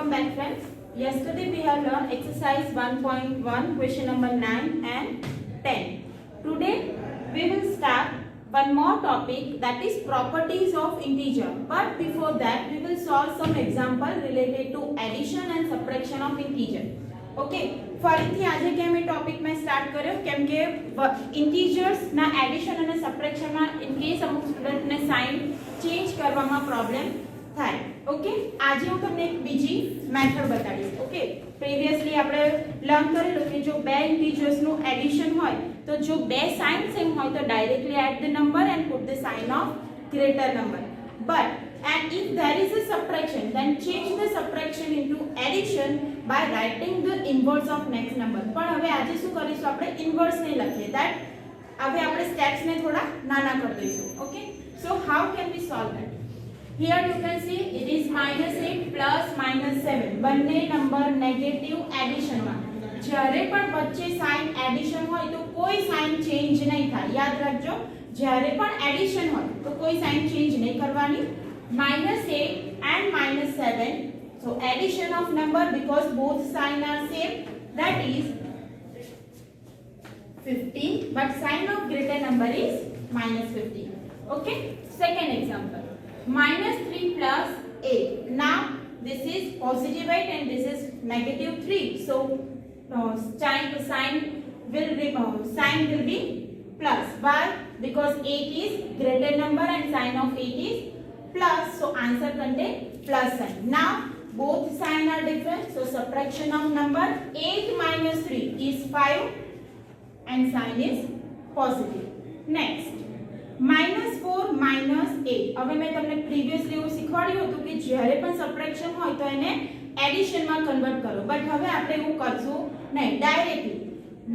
Welcome back, friends. Yesterday we have learned exercise 1.1 question number 9 and 10. Today we will start one more topic, that is properties of integer. But before that we will solve some example related to addition and subtraction of integer. Okay, ફરીથી આજે કેમ એ topic મેં start કર્યો કેમ કે integers ના addition અને subtraction માં ઇન કેસ અમુક સ્ટુડન્ટ ને સાઇન ચેન્જ કરવામાં પ્રોબ્લેમ થાય. ઓકે, આજે હું તમને એક બીજી મેથડ બતાડીશ. ઓકે, પ્રીવિયસલી આપણે લર્ન કરેલું કે જો બે ઇન્ટીજર્સ નું એડિશન હોય તો જો બે સાઇન સેમ હોય તો directly add the number and put the sign of greater number. But and if there is a subtraction, then change the subtraction into addition by writing the inverse of next number. પણ હવે આજે શું કરીશું, આપણે inverse નહીં લખીએ, that હવે આપણે સ્ટેપ્સ ને થોડા નાના કરી દઈશું. Okay, so how can we solve that? Here you can see it is -8 plus -7 બંને નંબર નેગેટિવ એડિશન માં. જ્યારે પણ વચ્ચે સાઇન એડિશન હોય તો કોઈ સાઇન ચેન્જ નહીં થાય. યાદ રાખજો, જ્યારે પણ એડિશન હોય તો કોઈ સાઇન ચેન્જ નહીં કરવાની. -8 and -7, so addition of number because both sign are same, that is 15, but sign of greater number is -15. Okay, second example, -3 plus 8. Now this is positive 8 and this is -3, so sign will be plus. Why? Because 8 is greater number and sign of 8 is plus, so answer contain plus sign. Now both sign are different, so subtraction of number 8 minus 3 is 5 and sign is positive. Next, -4 minus 8. હવે મેં તમને previously એવું શીખવાડ્યું હતું કે જ્યારે પણ subtraction હોય તો એને એડિશનમાં કન્વર્ટ કરો, બટ હવે આપણે એવું કરશું નહીં, directly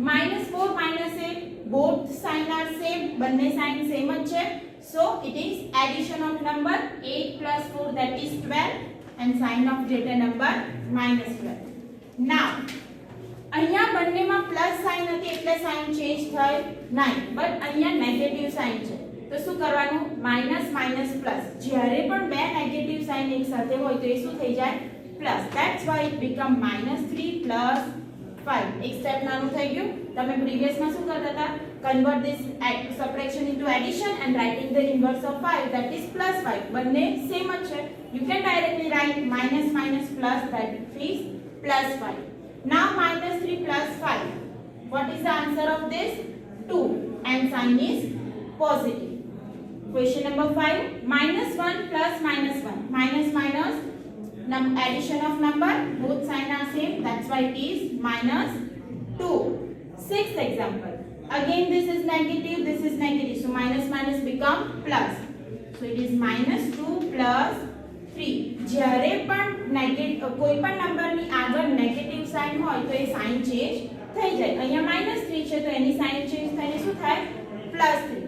-4 minus 8 both sign are same, બંને સાઇન સેમ જ છે, so it is addition of number 8 plus 4, that is 12, and sign of greater number -12. Now અહીંયા બંનેમાં પ્લસ સાઇન હતી એટલે સાઇન ચેન્જ થઈ નહીં, બટ અહીંયા નેગેટિવ સાઇન છે તો શું કરવાનું, માઇનસ માઇનસ પ્લસ. જ્યારે પણ બે નેગેટિવ સાઇન એક સાથે હોય તો એ શું થઈ જાય, plus. That's why it become -3 plus 5. એક સ્ટેપ નાનું થઈ ગયું. તમે પ્રીવિયસમાં શું કરતા હતા, convert this subtraction into addition and writing the inverse of 5, that is +5. બંને સેમ જ છે. You can directly write minus minus plus, that is +5. Now -3 plus 5, what is the answer of this, 2, and sign is positive. Question number 5, -1 plus -1, minus minus addition of number, both sign are same, that's why it is -2. Sixth example, again this is negative, so minus minus become plus, so it is -2 plus 3. જ્યારે પણ કોઈ પણ નંબરની આગળ negative sign હોય તો એ sign change થઈ જાય. અહીંયા -3 છે તો એની સાઇન ચેન્જ થઈને શું થાય, +3.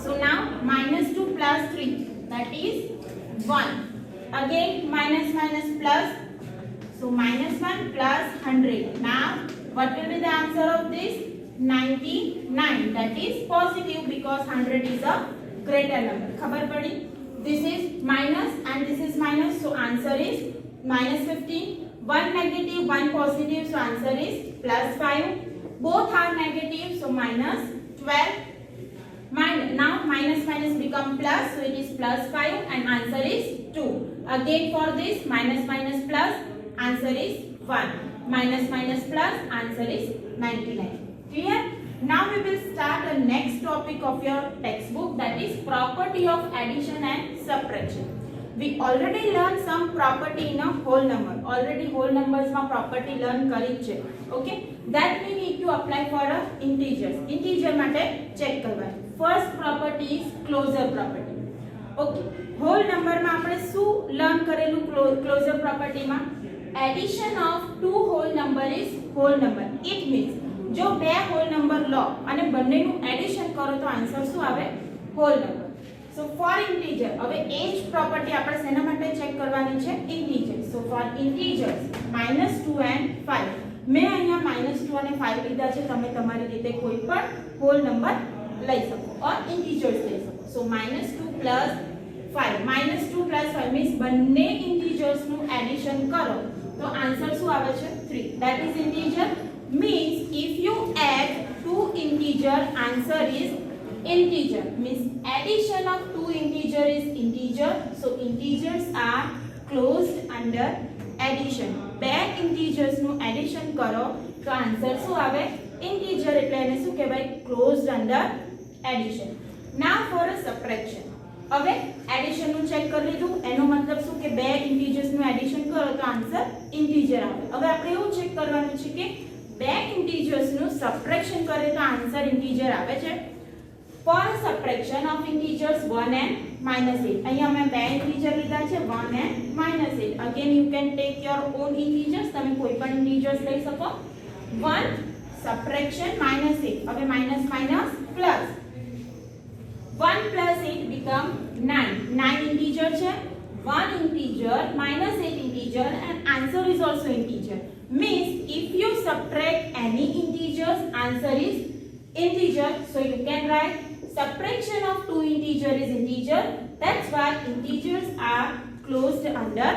so now -2 plus 3, that is 1. again minus minus plus, so -1 plus 100. now what will be the answer of this, 99, that is positive because 100 is a greater number. ખબર પડી? This is minus and this is minus, so answer is -15. One negative, one positive, so answer is +5. Both are negative, so -12. Now minus minus become plus, so it is +5 and answer is 2. Again for this minus minus plus, answer is 1. Minus minus plus, answer is 99. Clear? Now we will start the next topic of your textbook, that is property of addition and subtraction. We already learned some property in a whole number. Already whole numbers ma property learn કરી છે. Okay, that we need to apply for a integers. Integer માટે check કરવાનું. First property is closure property. Okay, whole number માં આપણે શું learn કરેલું closure property માં, addition of two whole number is whole number. It means જો બે whole number લો અને બંનેનું એડિશન કરો તો આન્સર શું આવે, whole number. so for integer, હવે એ જ પ્રોપર્ટી આપણે શેના માટે ચેક કરવાની છે, integer. so for integers -2 and 5, મેં અહીંયા -2 અને 5 લીધા છે, તમે તમારી રીતે કોઈ પણ whole number લઈ શકો or integers લઈ શકો. so -2 plus 5 -2 + 5 मीन्स બંને ઇન્ટીજર્સ નું એડિશન કરો તો આન્સર શું આવે છે 3 that is integer means if you add two integer answer is integer means addition of two integer is integer so integers are closed under addition બે integers નું addition કરો તો આન્સર શું આવે integer એટલે એને શું કહેવાય closed under addition now for a subtraction હવે એડિશન નું ચેક કરી લીધું એનો મતલબ શું કે બે ઇન્ટીજર્સ નું એડિશન કરો તો આન્સર ઇન્ટીજર આવે હવે આપણે એવું ચેક કરવાનું છે કે બે ઇન્ટીજર્સ નું સબટ્રેક્શન કરે તો આન્સર ઇન્ટીજર આવે છે for subtraction of integers 1 and -8 અહીંયા અમે બે ઇન્ટીજર લીધા છે 1 and -8 again you can take your own integers તમે કોઈ પણ ઇન્ટીજર્સ લઈ શકો 1 સબટ્રેક્શન -8 હવે minus minus plus 1 plus 8 become 9. 9 integer છે 1 integer minus 8 integer and answer is also integer. Means if you subtract any integers answer is integer. So you can write subtraction of two integer is integer. That's why integers are closed under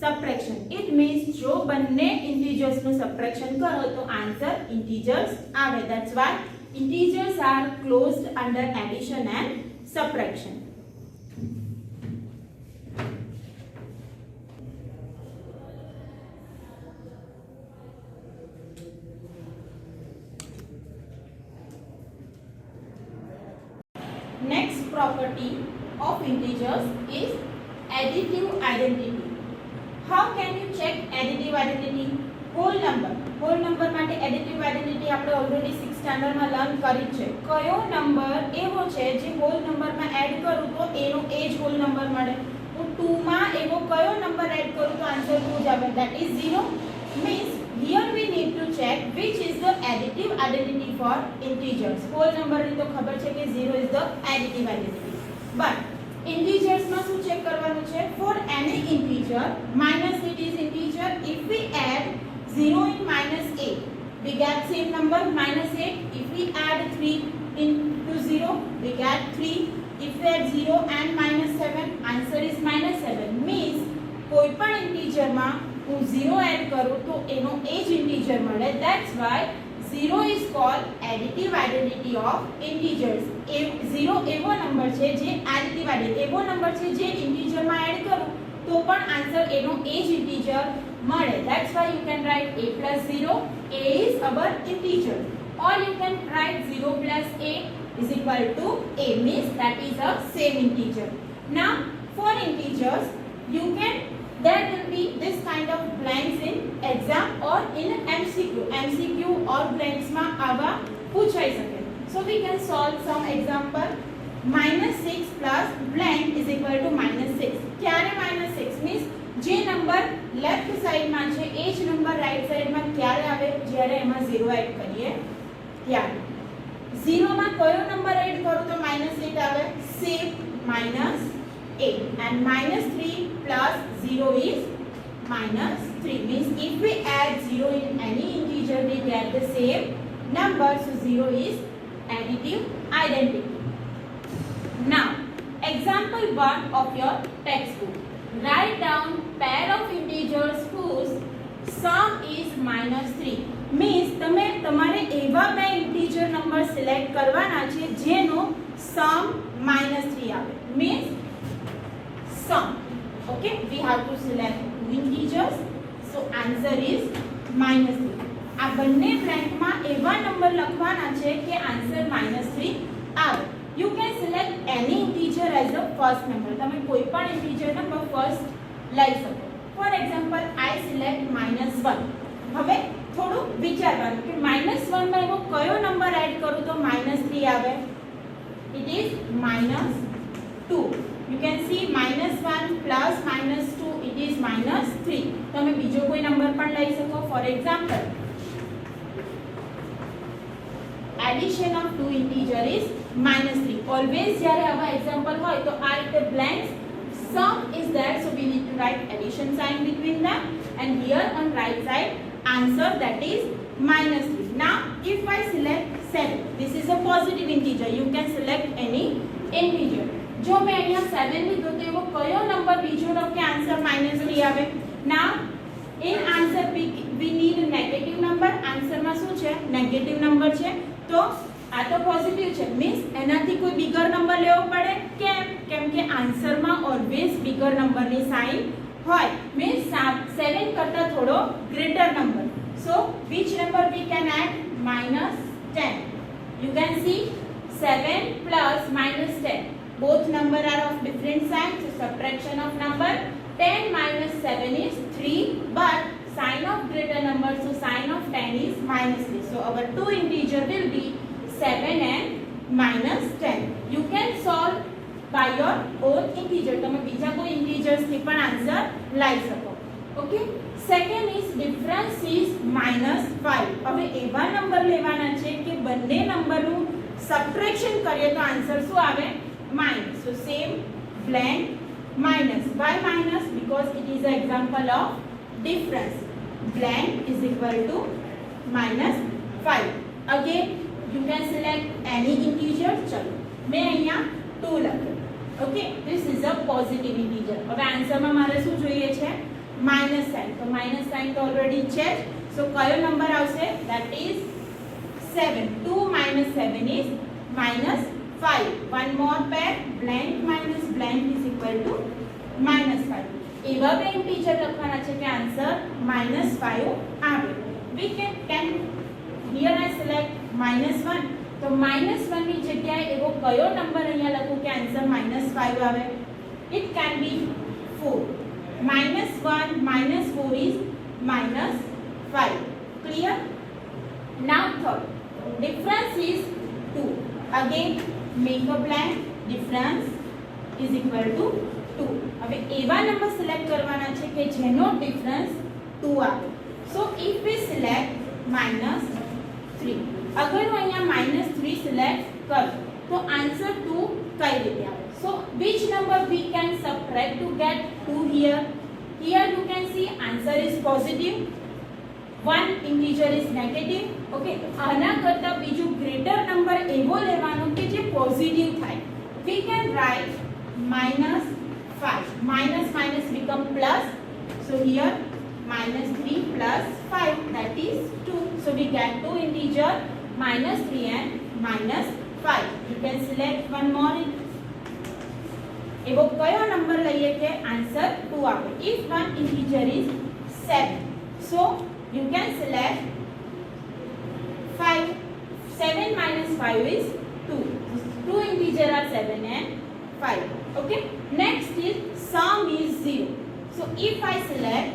subtraction. It means જો બંને integers નું subtraction કરો તો answer integers આવે. That's why integers are closed under addition and subtraction. Next property of integers is additive identity. How can you check additive identity? Whole number માટે additive identity આપણે already 6th standard માં learn કરી છે કયો number એવો છે જે hall number માં એડ કરું તો એનો એ જ હોલ નંબર મળે હું 2 માં એવો કયો નંબર એડ કરું તો આન્સર 2 જ આવે that is 0 means here we need to check which is the additive identity for integers whole number ની તો ખબર છે કે 0 is the additive identity but integers માં શું ચેક કરવાનું છે for any integer -8 is integer if we add 0 in -8 we get same number -8 if we add 3 into 0 we get 3 if we add 0 and -7 answer is -7 means કોઈ પણ integer માં હું 0 add કરું તો એનો એ જ integer મળે that's why 0 is called additive identity of integers 0 એવો નંબર છે જે additive identity એવો નંબર છે જે integer માં એડ કરું તો પણ આન્સર એનો એ જ integer મળે that's why you can write a plus 0 a is our integer or you can write 0 plus a is equal to a means that is a same integer now for integers you can there will be this kind of blanks in exam or in MCQ or blanks માં આવા પૂછાઈ શકે so we can solve some example -6 plus blank is equal to -6 ક્યારે -6 means જે number left side માં છે એ જ number right side માં ક્યારે આવે જ્યારે એમાં 0 એડ કરીએ ત્યારે 0 માં કયો નંબર એડ કરું તો -8 આવે same -8 and -3 plus 0 is -3 means if we add 0 in any integer we get the same number so 0 is additive identity now example 1 of your textbook write down pair of integers whose sum is -3 means તમે તમારે એવા બે integer number select કરવાના છે જેનો sum -3 આવે means sum okay we have to select two integers so answer is -3 આ બંને blank માં એવા નંબર લખવાના છે કે answer -3 આવે you can select any integer as the first number તમે કોઈ પણ integer number first લઈ શકો for example I select -1 હવે થોડું વિચારવાનું કે -1 માં એવો કયો નંબર એડ કરું તો -3 આવે it is -2 you can see -1 plus -2 it is -3 તમે બીજો કોઈ નંબર પણ લઈ શકો for example addition of two integer is -3 always જ્યારે આવા એક્ઝામ્પલ હોય તો આ રીતે blanks sum is there so we need to write addition sign between them and here on right side answer that is -3 now if I select 7 this is a positive integer you can select any integer જો મેં અહીંયા 7 લીધો તો એવો sure કે answer -3 આવે. Now in answer we need negative number. આન્સરમાં શું છે? નેગેટિવ નંબર છે. તો આ તો પોઝિટિવ છે, મીન્સ એનાથી કોઈ બિગર નંબર લેવો પડે. કેમ કે આન્સરમાં ઓલવેઝ બિગર નંબરની સાઇન હોય, મીન્સ 7 કરતા થોડો greater number. So which number we can add? -10. You can see 7 plus -10. Both number are of different signs. So subtraction of number 10 minus 7 is 3, but sign of greater number, so sign of 10 is -3. So our two integer will be 7 and -10. You can solve by your own integer. તમે બીજા કોઈ integers થી પણ answer લાવી શકો. Okay. Second is difference is -5. હવે એવા number લેવાના છે કે બંને નંબરનું સબટ્રેક્શન કરીએ તો આન્સર શું આવે? Minus. So same blank minus. Why minus? Because it is an example of difference. Blank is equal to -5. Again you can select any integer. ચલો મેં અહીંયા 2 લખ્યું. Okay, this is a positive integer. હવે આન્સરમાં મારે શું જોઈએ છે? Minus sign. તો માઇનસ સાઇન તો ઓલરેડી છે. સો કયો નંબર આવશે? That is 7. 2 minus 7 is -5. One more pair, blank minus blank is equal to -5. એવા બે ઇન્ટીજર લખવાના છે કે આન્સર -5 આવે. We can here I select -1. તો -1 ની જગ્યાએ એવો કયો નંબર અહીંયા લખું કે આન્સર -5 આવે? It can be 4. -1 -4 is -5. Clear? Now third, difference is 2. Again make a blank. Difference is equal to 2. હવે એવા નંબર સિલેક્ટ કરવાના છે કે જેનો ડિફરન્સ 2 આવે. So if we select -3, અગર હું અહીંયા -3 સિલેક્ટ કરું તો આન્સર 2 કઈ રીતે આવે? So which number we can subtract to get 2 here? Here you can see answer is positive, one integer is negative. Okay, આના કરતા બીજું ગ્રેટર નંબર એવો લેવાનો કે જે પોઝિટિવ થાય. We can write -5. Minus minus become plus. So here -3 plus 5, that is 2. So we get two integer -3 and -5. You can select one more. એવો કયો નંબર લઈએ કે આન્સર 2 આવે? If one integer is 7, so you can select 5. 7 minus 5 is 2. Two integer are 7 and 5. Okay. Next is sum is 0. So if I select,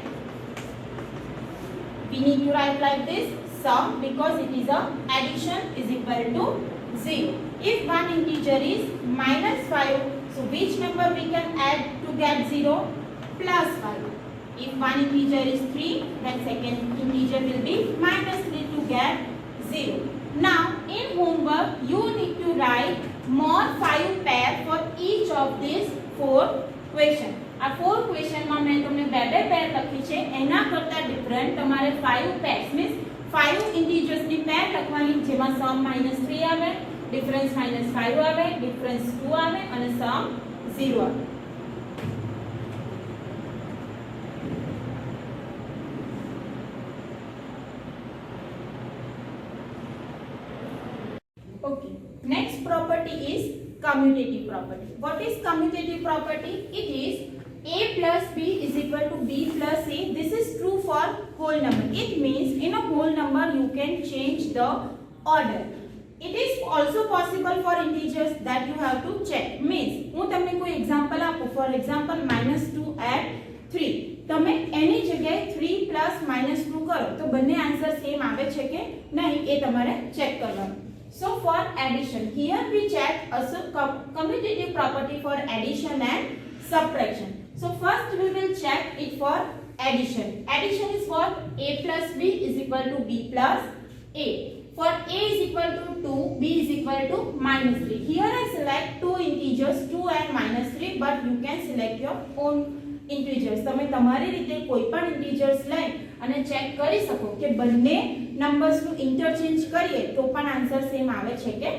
we need to write like this, sum, because it is a addition, is equal to 0. If one integer is -5, so which number we can add to get 0? +5. If one integer is 3, then second integer will be -3 to get 0. Now in homework you need to write more 5 pair for each of these 4 question. આ 4 question માં મેં તમને બે પેર લખી છે. એના કરતા different તમારે 5 pairs means 5 integers ની પેર લખવાની, જેમાં sum -3 આવે, difference -5 આવે, difference 2 આવે અને sum 0 આવે. Okay, next property is commutative property. What is commutative property? It is a plus b is equal to b plus a. This is true for whole number. It means in a whole number you can change the order. It is also possible for integers, that you have to check. Means હું તમને કોઈ example આપું, for example -2 add 3. તમે એની જગ્યાએ 3 plus -2 કરો તો બંને answer same આવે છે કે નહીં એ તમારે ચેક કરવાનું. So for addition, here we check also commutative property for addition and subtraction. So first we will check it for addition. Addition is what? A plus b is equal to b plus a. For a is equal to 2, b is equal to -3. Here I select two integers 2 and -3, but you can select your own integers. તમે તમારી રીતે કોઈ પણ integers લઈ અને check કરી શકો કે બંને નંબર્સ નું ઇન્ટરચેન્જ કરીએ તો પણ આન્સર સેમ આવે છે કે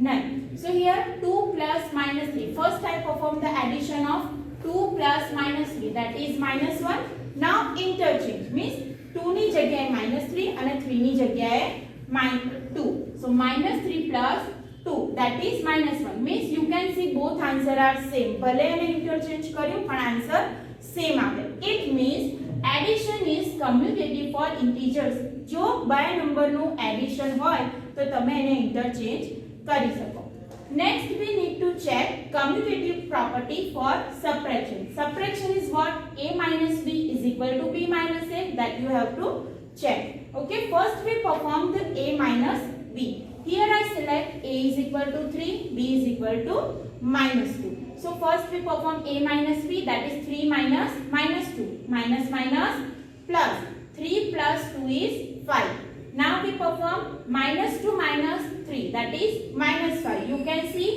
નહીં. So here 2 plus -3. First I perform the addition of 2 plus -3. 3 that is -1. Now interchange means 2 ની જગ્યાએ -3 અને 3 ની જગ્યાએ -2. So -3 plus 2 that is -1 means you can see both answer are same. ભલે એને interchange કર્યું પણ answer same આવે. It means addition is commutative for integers. જો બે નંબરનું addition હોય તો તમે એને interchange કરી શકો. Next we need to check commutative property for subtraction. Subtraction is what? A minus b is equal to b minus a, that you have to check. Okay, first we perform the a minus b. Here I select a is equal to 3, b is equal to -2. So first we perform a minus b, that is 3 minus -2. Minus minus plus 3 plus 2 is 5. Now we perform -2 minus 3, that is -5. You can see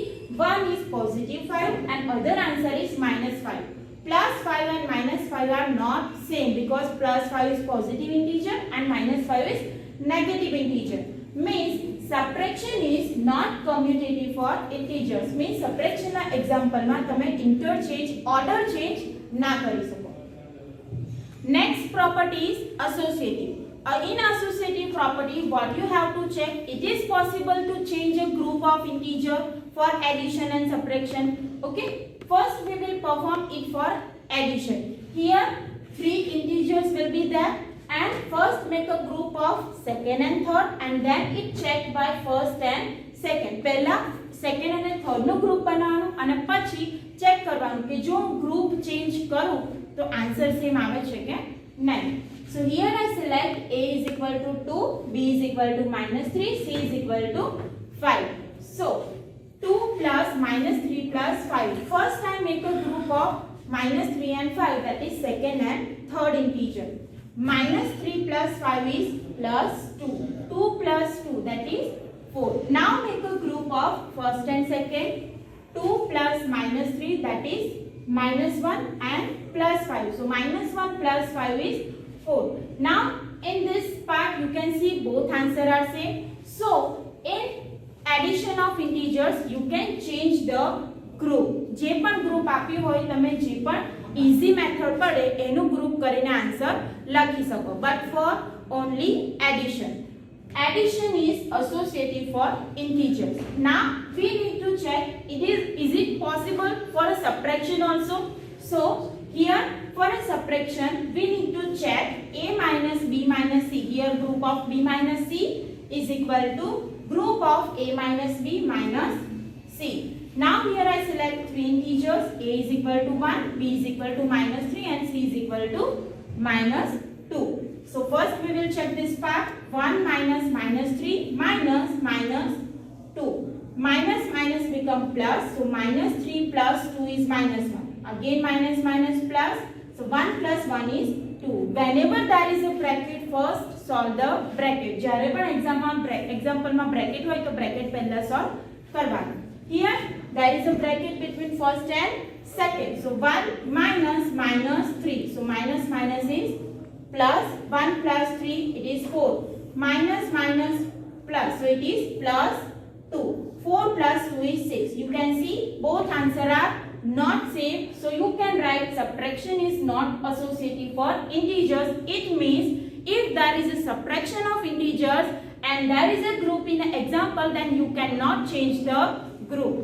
one is positive 5 and other answer is -5. Plus 5 and -5 are not same because plus 5 is positive integer and -5 is negative integer. Means subtraction is not commutative for integers. Means subtraction ના example માં તમે interchange order change ના કરી શકો. Next property is associative. In associative property, what you have to check, it is possible to change a group of integer for addition and subtraction. Okay, first we will perform it for addition. Here 3 integers will be there and first make a group of second and third and then it checked by first and second. પહેલા second અને third નો group બનાવવાનો અને પછી check કરવાનું કે જો group change કરું તો answer same આવે છે કે નહીં. So here I select a is equal to 2, b is equal to -3, c is equal to 5. So 2 plus -3 plus 5. First I make a group of -3 and 5, that is second and third integer. -3 plus 5 is plus 2. 2 plus 2 that is 4. Now make a group of first and second. 2 plus -3 that is -1 and plus 5. So -1 plus 5 is 4. Now in this part you can see both answer are same. So in addition of integers you can change the group. જે પણ group આપ્યું હોય તમે જે પણ easy method પડે એનું group કરીને answer લખી શકો. But for only addition. Addition is associative for integers. Now we need to check is it possible for a subtraction also? So here for a subtraction we need to check a minus b minus c. Here group of b minus c is equal to group of a minus b minus c. Now here I select 3 integers. A is equal to 1, b is equal to -3 and c is equal to -2. So first we will check this part. 1 minus -3 minus -2. Minus minus become plus. So -3 plus 2 is -1. Again minus plus. So 1 plus 1 is 2. Whenever there is a bracket, first solve the bracket. જ્યારે પણ example માં bracket હોય તો bracket પહેલા solve કરવાનું. Here there is a bracket between first and second. So 1 minus -3. So minus is plus. 1 plus 3 it is 4. Minus plus. So it is plus 2. 4 plus 2 is 6. You can see both answer are not same. So you can write subtraction is not associative for integers. It means if there is a subtraction of integers and there is a group in the example, then you cannot change the group.